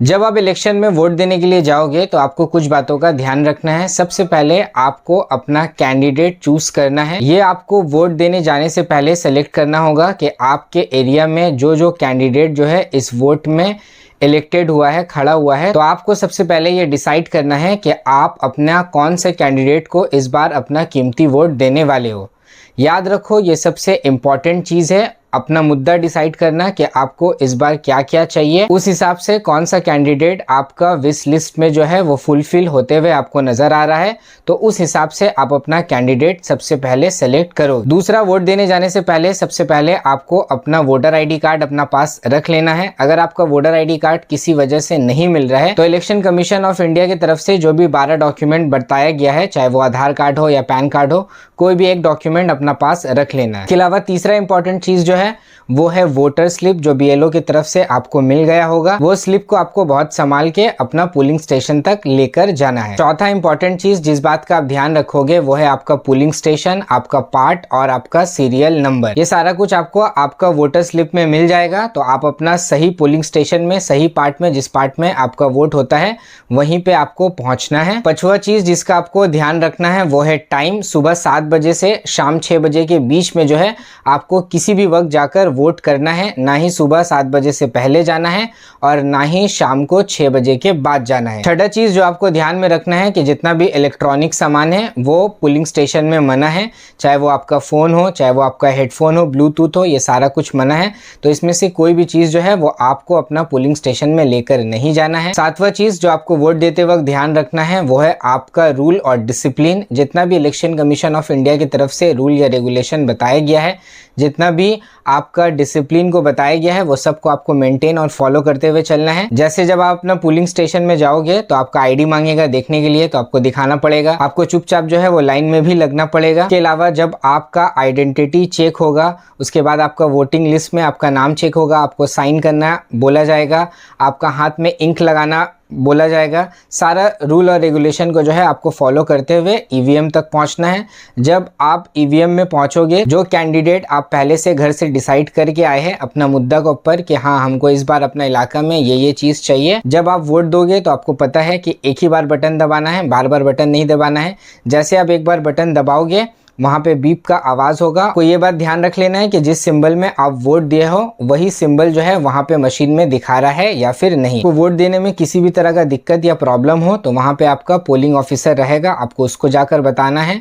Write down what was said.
जब आप इलेक्शन में वोट देने के लिए जाओगे तो आपको कुछ बातों का ध्यान रखना है। सबसे पहले आपको अपना कैंडिडेट चूज करना है। ये आपको वोट देने जाने से पहले सेलेक्ट करना होगा कि आपके एरिया में जो कैंडिडेट जो है इस वोट में इलेक्टेड हुआ है, खड़ा हुआ है। तो आपको सबसे पहले ये डिसाइड करना है कि आप अपना कौन से कैंडिडेट को इस बार अपना कीमती वोट देने वाले हो। याद रखो, ये सबसे इम्पॉर्टेंट चीज़ है। अपना मुद्दा डिसाइड करना कि आपको इस बार क्या क्या चाहिए, उस हिसाब से कौन सा कैंडिडेट आपका विश लिस्ट में जो है वो फुलफिल होते हुए आपको नजर आ रहा है, तो उस हिसाब से आप अपना कैंडिडेट सबसे पहले सेलेक्ट करो। दूसरा, वोट देने जाने से पहले सबसे पहले आपको अपना वोटर आईडी कार्ड अपना पास रख लेना है। अगर आपका वोटर आईडी कार्ड किसी वजह से नहीं मिल रहा है तो इलेक्शन कमीशन ऑफ इंडिया की तरफ से जो भी 12 डॉक्यूमेंट बताया गया है, चाहे वो आधार कार्ड हो या पैन कार्ड हो, कोई भी एक डॉक्यूमेंट अपना पास रख लेना है। इसके अलावा तीसरा इंपॉर्टेंट चीज जो है वो है वोटर स्लिप, जो बीएलओ की तरफ से आपको मिल गया होगा। वो स्लिप को आपको बहुत संभाल के अपना पोलिंग स्टेशन तक लेकर जाना है। चौथा इंपॉर्टेंट चीज जिस बात का आप ध्यान रखोगे वो है आपका पोलिंग स्टेशन, आपका पार्ट और आपका सीरियल नंबर। ये सारा कुछ आपको आपका वोटर स्लिप में मिल जाएगा। तो आप अपना सही पोलिंग स्टेशन में, सही पार्ट में, जिस पार्ट में आपका वोट होता है वहीं पे आपको पहुंचना है। पांचवा चीज जिसका आपको ध्यान रखना है वो है टाइम। सुबह 7 बजे से शाम 6 बजे के बीच में जो है आपको किसी भी वक्त जाकर वोट करना है। ना ही सुबह 7 बजे से पहले जाना है और ना ही शाम को 6 बजे के बाद जाना है। छठा चीज जो आपको ध्यान में रखना है कि जितना भी इलेक्ट्रॉनिक सामान है वो पोलिंग स्टेशन में मना है। चाहे वो आपका फोन हो, चाहे वो आपका हेडफोन हो, ब्लूटूथ हो, ये सारा कुछ मना है। तो इसमें से कोई भी चीज जो है वो आपको अपना पोलिंग स्टेशन में लेकर नहीं जाना है। सातवां चीज जो आपको वोट देते वक्त ध्यान रखना है वो है आपका रूल और डिसिप्लिन। जितना भी इलेक्शन कमीशन ऑफ इंडिया की तरफ से रूल या रेगुलेशन बताया गया है, जितना भी आपका डिसिप्लिन को बताया गया है, वो सबको आपको मेंटेन और फॉलो करते हुए चलना है। जैसे जब आप अपना पोलिंग स्टेशन में जाओगे तो आपका आईडी मांगेगा देखने के लिए, तो आपको दिखाना पड़ेगा। आपको चुपचाप जो है वो लाइन में भी लगना पड़ेगा। इसके अलावा जब आपका आइडेंटिटी चेक होगा, उसके बाद आपका वोटिंग लिस्ट में आपका नाम चेक होगा, आपको साइन करना बोला जाएगा, आपका हाथ में इंक लगाना बोला जाएगा। सारा रूल और रेगुलेशन को जो है आपको फॉलो करते हुए ईवीएम तक पहुंचना है। जब आप ईवीएम में पहुंचोगे, जो कैंडिडेट आप पहले से घर से डिसाइड करके आए हैं अपना मुद्दा के ऊपर कि हाँ हमको इस बार अपना इलाका में ये चीज चाहिए, जब आप वोट दोगे तो आपको पता है कि एक ही बार बटन दबाना है, बार बार बटन नहीं दबाना है। जैसे आप एक बार बटन दबाओगे वहां पे बीप का आवाज होगा। तो ये बात ध्यान रख लेना है कि जिस सिंबल में आप वोट दिए हो वही सिंबल जो है वहां पे मशीन में दिखा रहा है या फिर नहीं। तो वोट देने में किसी भी तरह का दिक्कत या प्रॉब्लम हो तो वहां पे आपका पोलिंग ऑफिसर रहेगा, आपको उसको जाकर बताना है।